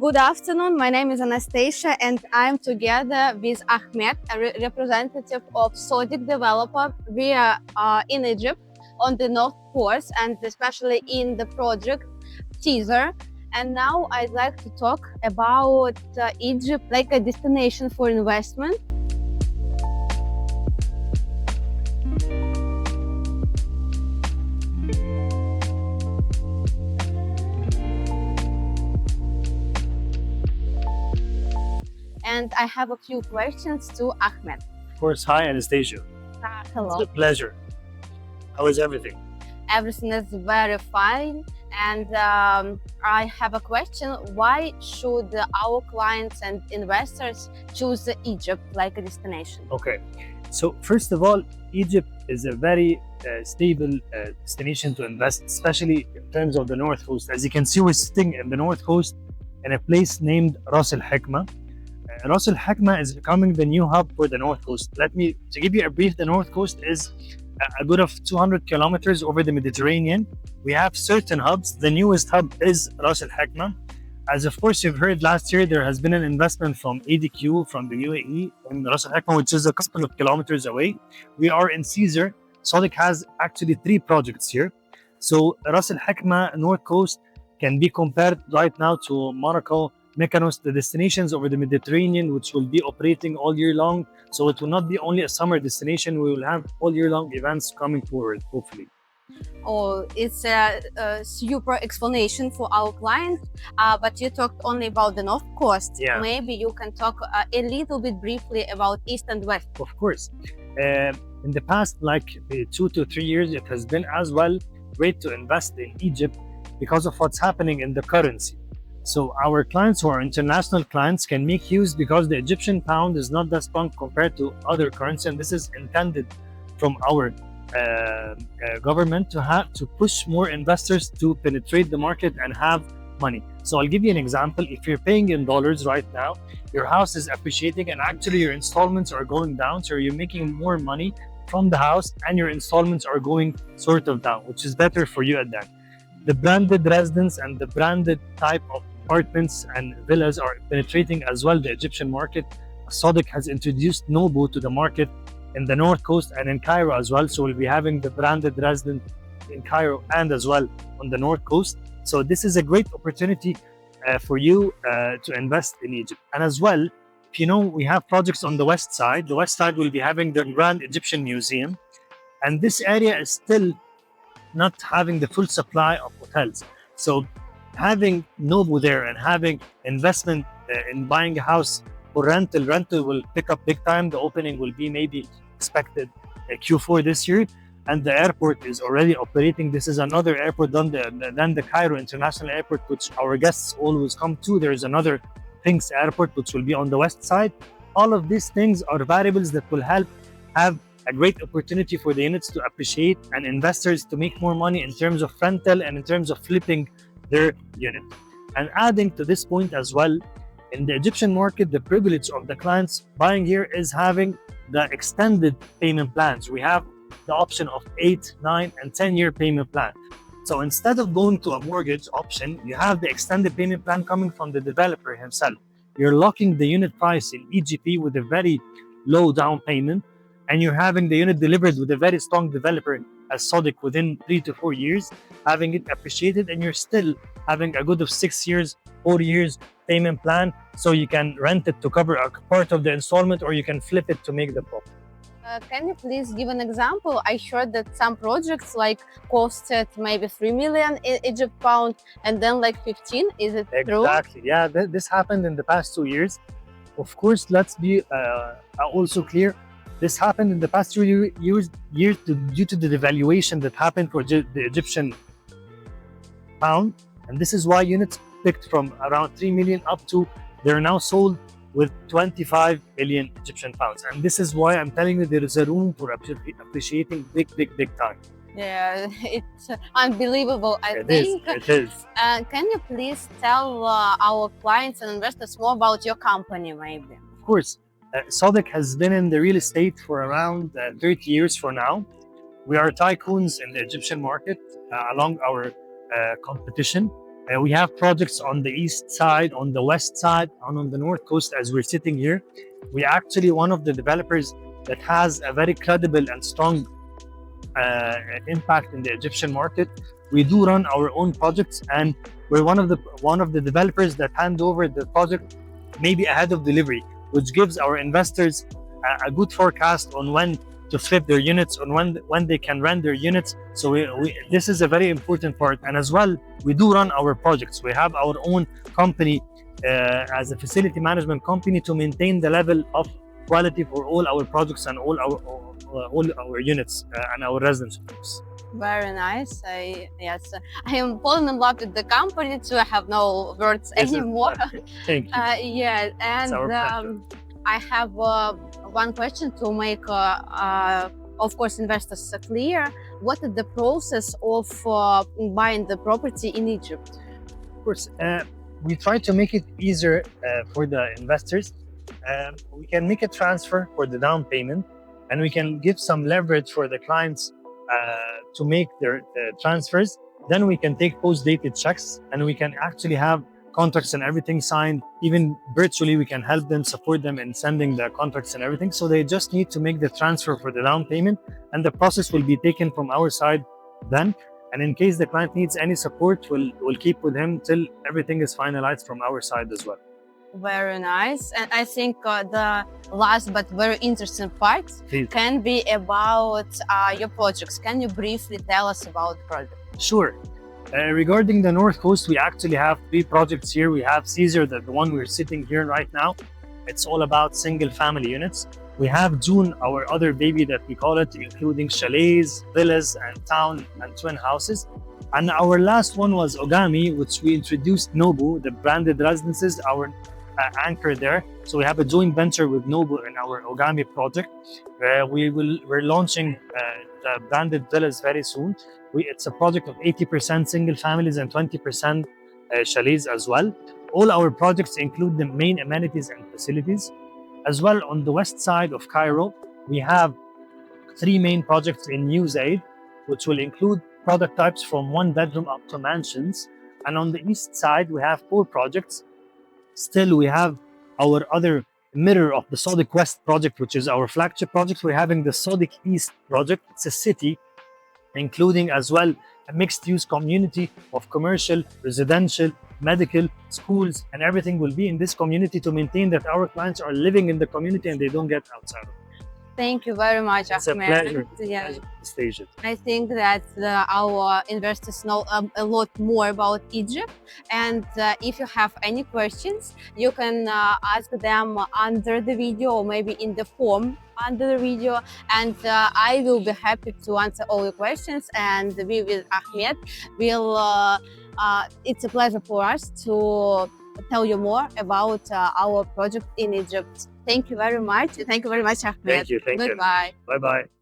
Good afternoon. My name is Anastasia, and I'm together with Ahmed, a representative of Sodic developer. We are in Egypt on the North Coast, and especially in the project Caesar. And now I'd like to talk about Egypt like a destination for investment. And I have a few questions to Ahmed. Of course. Hi, Anastasia. Hello. It's a pleasure. How is everything? Everything is very fine. And I have a question. Why should our clients and investors choose Egypt like a destination? Okay. So first of all, Egypt is a very stable destination to invest, especially in terms of the North Coast. As you can see, we're sitting in the North Coast in a place named Ras Al Hikma. Ras Al Hikma is becoming the new hub for the North Coast. To give you a brief, the North Coast is a good of 200 kilometers over the Mediterranean. We have certain hubs. The newest hub is Ras Al Hikma. As of course you've heard, last year there has been an investment from ADQ from the UAE in Ras Al Hikma, which is a couple of kilometers away. We are in Caesar. Sodic has actually 3 projects here. So Ras Al Hikma North Coast can be compared right now to Morocco, Mykonos, the destinations over the Mediterranean, which will be operating all year long. So it will not be only a summer destination. We will have all year long events coming forward, hopefully. Oh, it's a super explanation for our clients, but you talked only about the North Coast. Yeah. Maybe you can talk a little bit briefly about East and West. Of course. In the past, like 2 to 3 years, it has been as well great to invest in Egypt because of what's happening in the currency. So our clients who are international clients can make use because the Egyptian pound is not that strong compared to other currency, and this is intended from our government to push more investors to penetrate the market and have money. So I'll give you an example. If you're paying in dollars right now, your house is appreciating and actually your installments are going down, so you're making more money from the house and your installments are going sort of down, which is better for you at that. The branded residence and the branded type of apartments and villas are penetrating as well the Egyptian market. Sodic has introduced Nobu to the market in the North Coast and in Cairo as well. So we'll be having the branded residence in Cairo and as well on the North Coast. So this is a great opportunity for you to invest in Egypt. And as well, if you know, we have projects on the west side. The west side will be having the Grand Egyptian Museum. And this area is still not having the full supply of hotels. So having Nobu there and having investment in buying a house for rental will pick up big time. The opening will be maybe expected Q4 this year, and the airport is already operating. This is another airport than the Cairo International Airport, which our guests always come to. There is another Sphinx Airport, which will be on the west side. All of these things are variables that will help have a great opportunity for the units to appreciate and investors to make more money in terms of rental and in terms of flipping their unit. And adding to this point as well, in the Egyptian market, the privilege of the clients buying here is having the extended payment plans. We have the option of 8, 9, and 10-year payment plan. So instead of going to a mortgage option, you have the extended payment plan coming from the developer himself. You're locking the unit price in EGP with a very low down payment, and you're having the unit delivered with a very strong developer as Sodic within 3 to 4 years, having it appreciated, and you're still having a good of 6 years, 4 years payment plan, so you can rent it to cover a part of the installment or you can flip it to make the profit. Can you please give an example? I heard that some projects like costed maybe 3 million Egypt pound and then like 15. Is it true? Exactly. Yeah, this happened in the past 2 years. Of course, let's be also clear. This happened in the past 2 years due to the devaluation that happened for the Egyptian pound, and this is why units picked from around 3 million up to they're now sold with 25 million Egyptian pounds, and this is why I'm telling you there is a room for appreciating big time. Yeah, it's unbelievable. I think it is. Can you please tell our clients and investors more about your company, maybe? Of course. Sodic has been in the real estate for around 30 years for now. We are tycoons in the Egyptian market along our competition. We have projects on the east side, on the west side, and on the north coast as we're sitting here. We actually one of the developers that has a very credible and strong impact in the Egyptian market. We do run our own projects, and we're one of the developers that hand over the project maybe ahead of delivery, which gives our investors a good forecast on when to flip their units, on when they can rent their units. So this is a very important part. And as well, we do run our projects. We have our own company as a facility management company to maintain the level of quality for all our projects and all our units and our residence homes. Very nice. Yes, I am falling in love with the company too. I have no words anymore. Thank you. Yeah, It's our and pleasure. I have one question to make, of course, investors clear. What is the process of buying the property in Egypt? Of course, we try to make it easier for the investors. We can make a transfer for the down payment, and we can give some leverage for the clients to make their transfers. Then we can take post-dated checks, and we can actually have contracts and everything signed. Even virtually, we can help them, support them in sending the contracts and everything. So they just need to make the transfer for the down payment, and the process will be taken from our side then. And in case the client needs any support, we'll keep with him till everything is finalized from our side as well. Very nice. And I think the last but very interesting part Please. can be about your projects. Can you briefly tell us about the project? Sure. Regarding the North Coast, we actually have 3 projects here. We have Caesar, the one we're sitting here right now. It's all about single family units. We have June, our other baby that we call it, including chalets, villas, and town and twin houses. And our last one was Ogami, which we introduced Nobu, the branded residences, our anchor there. So we have a joint venture with Nobu in our Ogami project. We're launching the branded villas very soon. It's a project of 80% single families and 20% chalets as well. All our projects include the main amenities and facilities. As well, on the west side of Cairo, we have 3 main projects in New Zaid, which will include product types from 1 bedroom up to mansions. And on the east side, we have 4 projects. Still, we have our other mirror of the Sodiq West project, which is our flagship project. We're having the Sodiq East project. It's a city, including as well a mixed-use community of commercial, residential, medical, schools, and everything will be in this community to maintain that our clients are living in the community and they don't get outside of it. Thank you very much, It's Ahmed. a pleasure. Yeah. Pleasure to stage it. I think that our investors know a lot more about Egypt. And if you have any questions, you can ask them under the video or maybe in the form under the video. And I will be happy to answer all your questions. And we with Ahmed will, it's a pleasure for us to tell you more about our project in Egypt. Thank you very much. Thank you very much, Ahmed. Thank you. Thank you. Goodbye. Bye-bye.